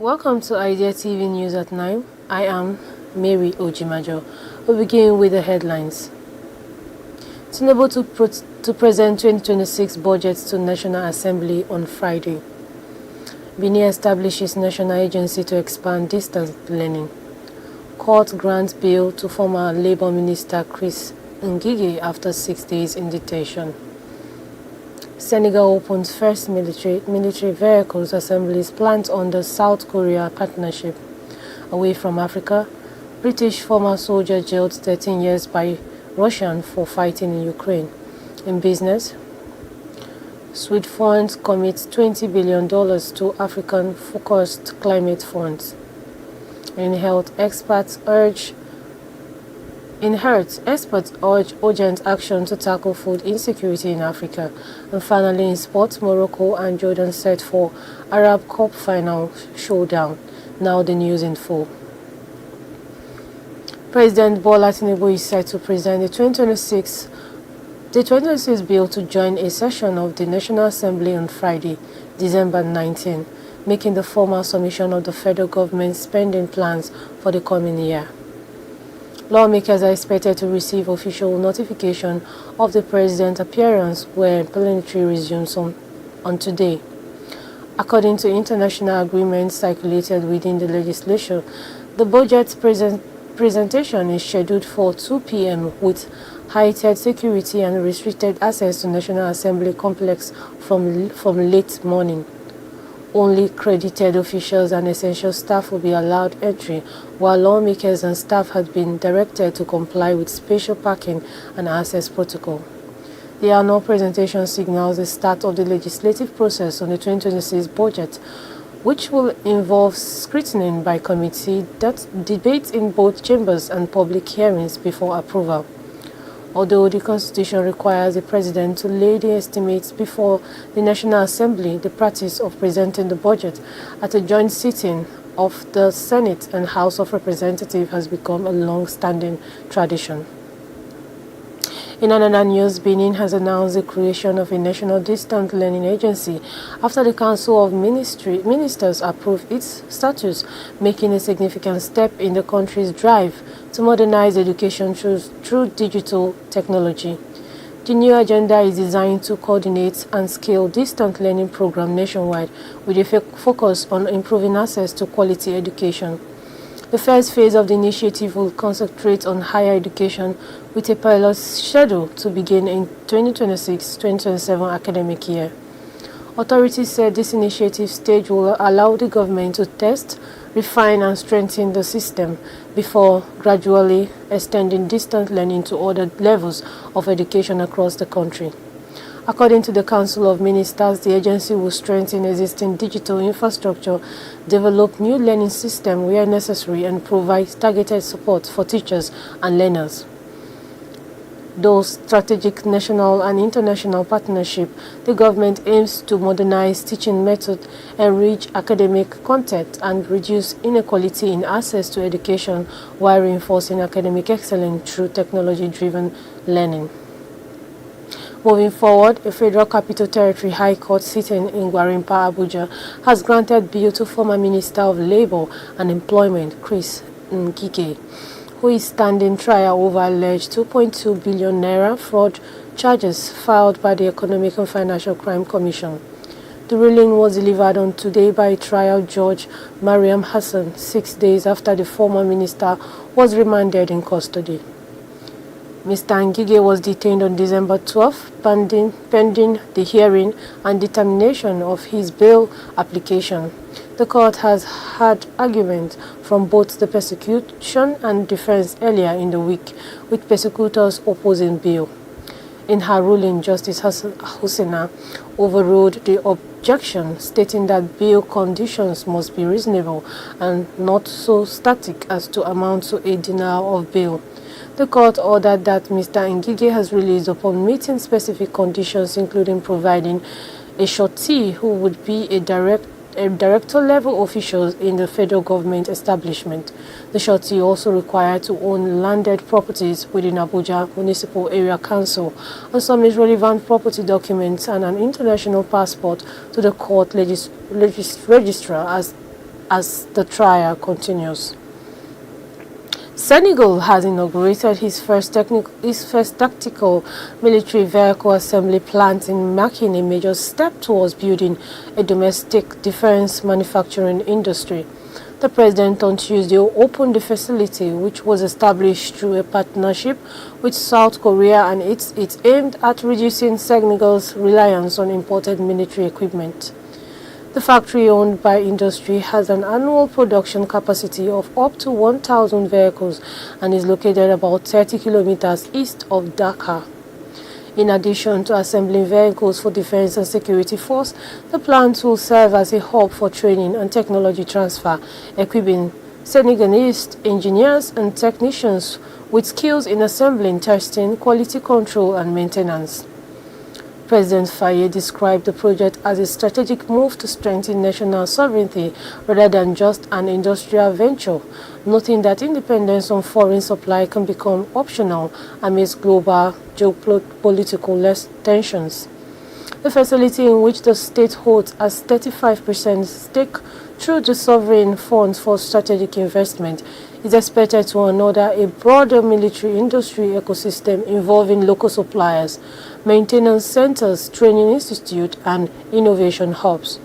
Welcome to Idea TV News at 9. I am Mary Ojimajo. We'll begin with the headlines. Tinubu to present 2026 budgets to National Assembly on Friday. BENIN establishes National Agency to expand distance learning. Court grants bail to former Labour Minister NGIGE after 6 days in detention. Senegal opens first military vehicles assemblies plant under South Korea partnership. Away from Africa, British former soldier jailed 13 years by Russian for fighting in Ukraine. In business, SWEDFUND commits $20 billion to African-focused climate funds. In health, experts urge urgent action to tackle food insecurity in Africa. And finally, in sports, Morocco and Jordan set for Arab Cup final showdown. Now the news in full. President Bola Tinubu is set to present the 2026 bill to join a session of the National Assembly on Friday, December 19, making the formal submission of the federal government's spending plans for the coming year. Lawmakers are expected to receive official notification of the president's appearance when plenary resumes on today. According to international agreements circulated within the legislature, the budget presentation is scheduled for 2 p.m. with heightened security and restricted access to National Assembly complex from late morning. Only credited officials and essential staff will be allowed entry, while lawmakers and staff had been directed to comply with special parking and access protocol. The annual presentation signals the start of the legislative process on the 2026 budget, which will involve scrutiny by committee, debates in both chambers and public hearings before approval. Although the Constitution requires the President to lay the estimates before the National Assembly, the practice of presenting the budget at a joint sitting of the Senate and House of Representatives has become a long-standing tradition. In another news, Benin has announced the creation of a National Distance Learning Agency after the Council of Ministers approved its status, making a significant step in the country's drive to modernize education through digital technology. The new agenda is designed to coordinate and scale distant learning programs nationwide with a focus on improving access to quality education. The first phase of the initiative will concentrate on higher education with a pilot schedule to begin in 2026-2027 academic year. Authorities said this initiative stage will allow the government to test, refine and strengthen the system before gradually extending distance learning to other levels of education across the country. According to the Council of Ministers, the agency will strengthen existing digital infrastructure, develop new learning systems where necessary, and provide targeted support for teachers and learners. Those strategic national and international partnership, the government aims to modernize teaching methods, enrich academic content, and reduce inequality in access to education while reinforcing academic excellence through technology-driven learning. Moving forward, a Federal Capital Territory High Court sitting in Gwarinpa, Abuja, has granted bail to former Minister of Labour and Employment, NGIGE, who is standing trial over alleged 2.2 billion naira fraud charges filed by the Economic and Financial Crime Commission. The ruling was delivered on today by trial judge Mariam Hassan, 6 days after the former minister was remanded in custody. Mr. NGIGE was detained on December 12, pending the hearing and determination of his bail application. The court has had arguments from both the prosecution and defense earlier in the week, with prosecutors opposing bail. In her ruling, Justice Hussaina overruled the objection, stating that bail conditions must be reasonable and not so static as to amount to a denial of bail. The court ordered that Mr. NGIGE has released upon meeting specific conditions, including providing a surety who would be a director-level official in the federal government establishment. The surety also required to own landed properties within Abuja Municipal Area Council and submit relevant property documents and an international passport to the court registrar as as the trial continues. Senegal has inaugurated his first tactical military vehicle assembly plant, in marking a major step towards building a domestic defense manufacturing industry. The president on Tuesday opened the facility, which was established through a partnership with South Korea, and it's aimed at reducing Senegal's reliance on imported military equipment. The factory, owned by industry, has an annual production capacity of up to 1,000 vehicles and is located about 30 kilometers east of Dakar. In addition to assembling vehicles for defense and security force, the plant will serve as a hub for training and technology transfer, equipping Senegalese engineers and technicians with skills in assembling, testing, quality control, and maintenance. President Faye described the project as a strategic move to strengthen national sovereignty rather than just an industrial venture, noting that independence on foreign supply can become optional amidst global geopolitical tensions. The facility, in which the state holds a 35% stake through the Sovereign Fund for Strategic Investment, is expected to another a broader military industry ecosystem involving local suppliers, maintenance centers, training institutes, and innovation hubs.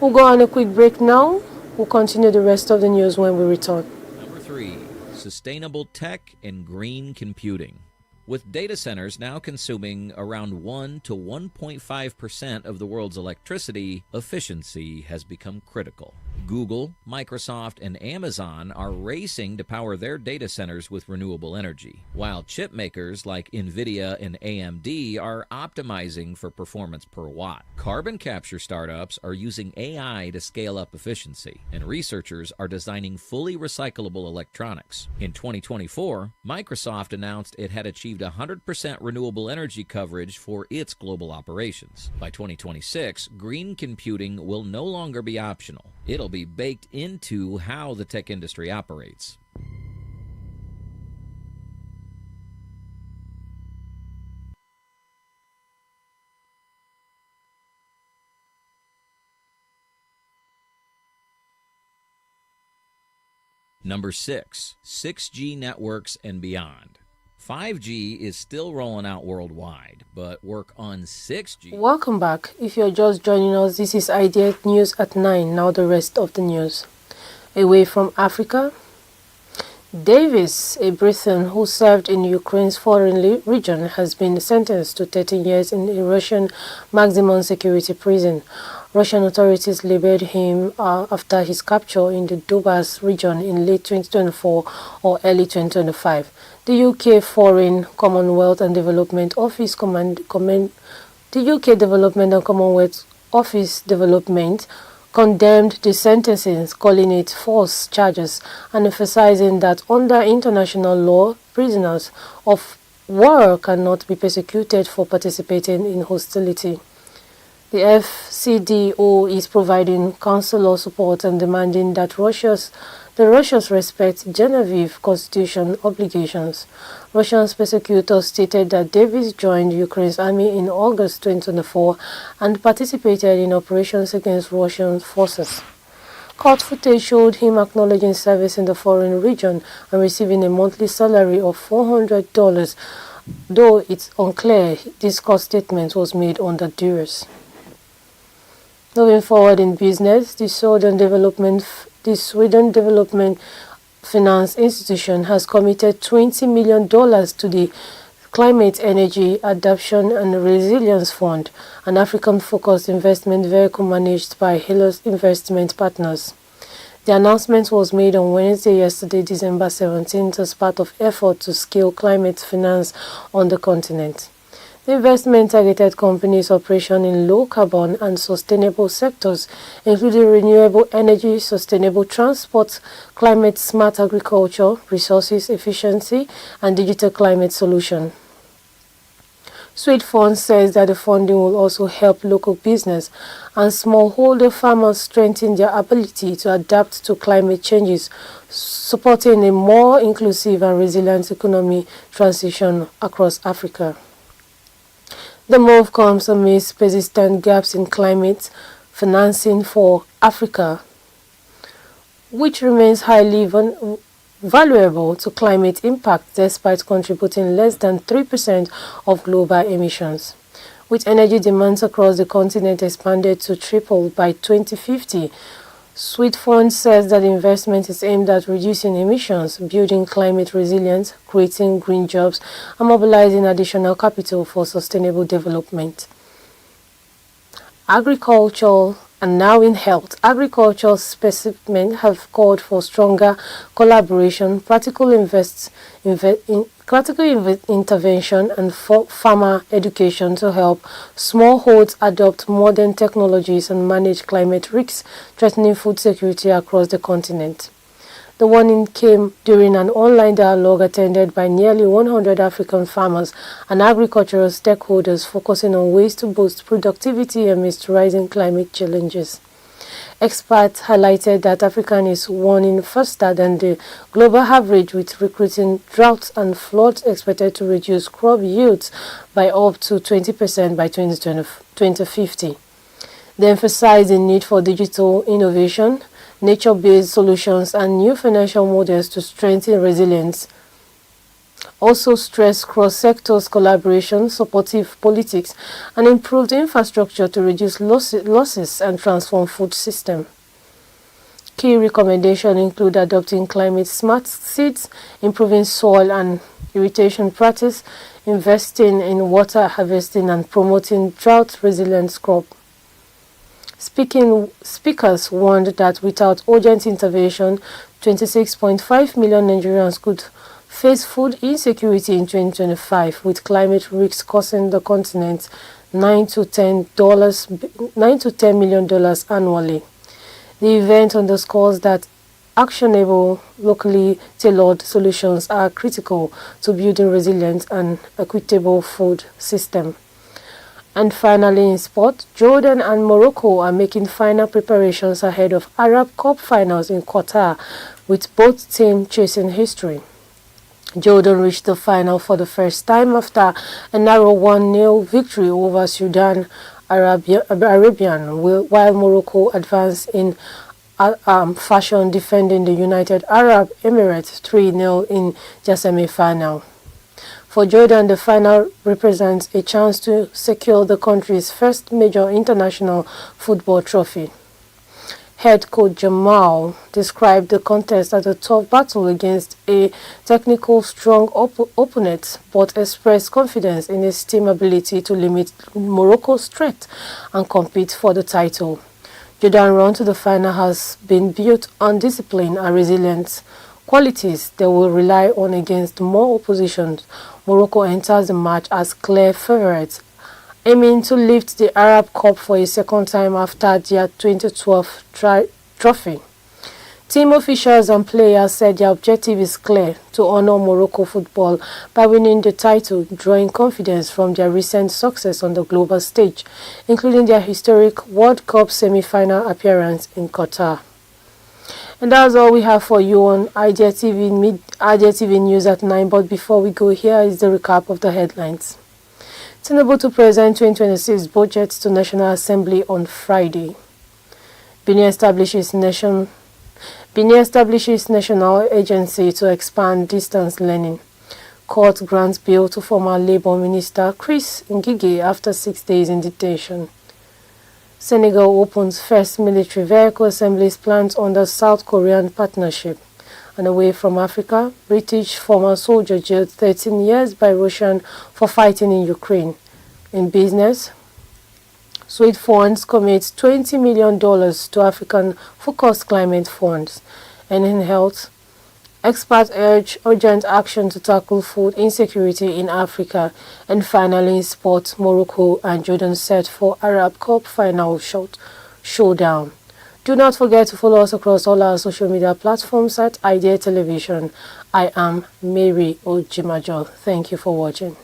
We'll go on a quick break now. We'll continue the rest of the news when we return. Number 3. Sustainable tech and green computing. With data centers now consuming around 1 to 1.5% of the world's electricity, efficiency has become critical. Google, Microsoft, and Amazon are racing to power their data centers with renewable energy, while chip makers like NVIDIA and AMD are optimizing for performance per watt. Carbon capture startups are using AI to scale up efficiency, and researchers are designing fully recyclable electronics. In 2024, Microsoft announced it had achieved 100% renewable energy coverage for its global operations. By 2026, green computing will no longer be optional. It'll be baked into how the tech industry operates. Number 6. 6G networks and beyond. 5G is still rolling out worldwide, but work on 6G... Welcome back. If you're just joining us, this is Idea News at 9. Now the rest of the news. Away from Africa, Davis, a Briton who served in Ukraine's foreign region, has been sentenced to 13 years in a Russian maximum security prison. Russian authorities labeled him after his capture in the Donbas region in late 2024 or early 2025. The UK Foreign, Commonwealth and Development Office the UK Development and Commonwealth Office Development condemned the sentencing, calling it false charges and emphasizing that under international law, prisoners of war cannot be persecuted for participating in hostility. The FCDO is providing consular support and demanding that Russia's respect Genevieve Constitution obligations. Russian prosecutors stated that Davis joined Ukraine's army in August 2024 and participated in operations against Russian forces. Court footage showed him acknowledging service in the foreign region and receiving a monthly salary of $400, though it's unclear this court statement was made under duress. Moving forward in business, the Sweden Development Finance Institution has committed $20 million to the Climate Energy Adaptation and Resilience Fund, an African-focused investment vehicle managed by Helios Investment Partners. The announcement was made on Wednesday, December 17th, as part of efforts to scale climate finance on the continent. The investment targeted companies' operation in low-carbon and sustainable sectors, including renewable energy, sustainable transport, climate-smart agriculture, resources efficiency, and digital climate solution. SWEDFUND says that the funding will also help local business and smallholder farmers strengthen their ability to adapt to climate changes, supporting a more inclusive and resilient economic transition across Africa. The move comes amidst persistent gaps in climate financing for Africa, which remains highly valuable to climate impact despite contributing less than 3% of global emissions. With energy demands across the continent expanded to triple by 2050, SWEDFUND says that the investment is aimed at reducing emissions, building climate resilience, creating green jobs, and mobilizing additional capital for sustainable development. Agricultural and now in health, agricultural specimens have called for stronger collaboration, practical intervention, and farmer education to help smallholds adopt modern technologies and manage climate risks threatening food security across the continent. The warning came during an online dialogue attended by nearly 100 African farmers and agricultural stakeholders focusing on ways to boost productivity amidst rising climate challenges. Experts highlighted that Africa is warning faster than the global average, with recruiting droughts and floods expected to reduce crop yields by up to 20% by 2050. They emphasized the need for digital innovation, nature-based solutions, and new financial models to strengthen resilience. Also stressed cross-sectors collaboration, supportive politics, and improved infrastructure to reduce losses and transform food system. Key recommendations include adopting climate-smart seeds, improving soil and irrigation practice, investing in water harvesting, and promoting drought-resilient crop. Speakers warned that without urgent intervention, 26.5 million Nigerians could face food insecurity in 2025, with climate risks costing the continent $9 to $10 million annually. The event underscores that actionable, locally tailored solutions are critical to building resilient and equitable food system. And finally, in sport, Jordan and Morocco are making final preparations ahead of Arab Cup finals in Qatar, with both teams chasing history. Jordan reached the final for the first time after a narrow 1-0 victory over Sudan Arabian, while Morocco advanced in fashion, defending the United Arab Emirates 3-0 in their semi-final. For Jordan, the final represents a chance to secure the country's first major international football trophy. Head coach Jamal described the contest as a tough battle against a technical strong opponent, but expressed confidence in his team's ability to limit Morocco's threat and compete for the title. Jordan's run to the final has been built on discipline and resilience, qualities they will rely on against more opposition. Morocco enters the match as clear favourites, aiming to lift the Arab Cup for a second time after their 2012 trophy. Team officials and players said their objective is clear: to honour Morocco football by winning the title, drawing confidence from their recent success on the global stage, including their historic World Cup semi-final appearance in Qatar. And that's all we have for you on Idea TV News at 9. But before we go, here is the recap of the headlines. Tinubu to present 2026 budget to National Assembly on Friday. BENIN establishes National Agency to expand distance learning. Court grants bail to former Labour Minister Chris NGIGE after 6 days in detention. Senegal opens first military vehicle assemblies plant under South Korean partnership. And away from Africa, British former soldier jailed 13 years by Russian for fighting in Ukraine. In business, SWEDFUND commits $20 million to African-focused climate funds. And in health, experts urge urgent action to tackle food insecurity in Africa. And finally, in sport, Morocco and Jordan set for Arab Cup final showdown. Do not forget to follow us across all our social media platforms at Idea Television. I am Mary Ojimajo. Thank you for watching.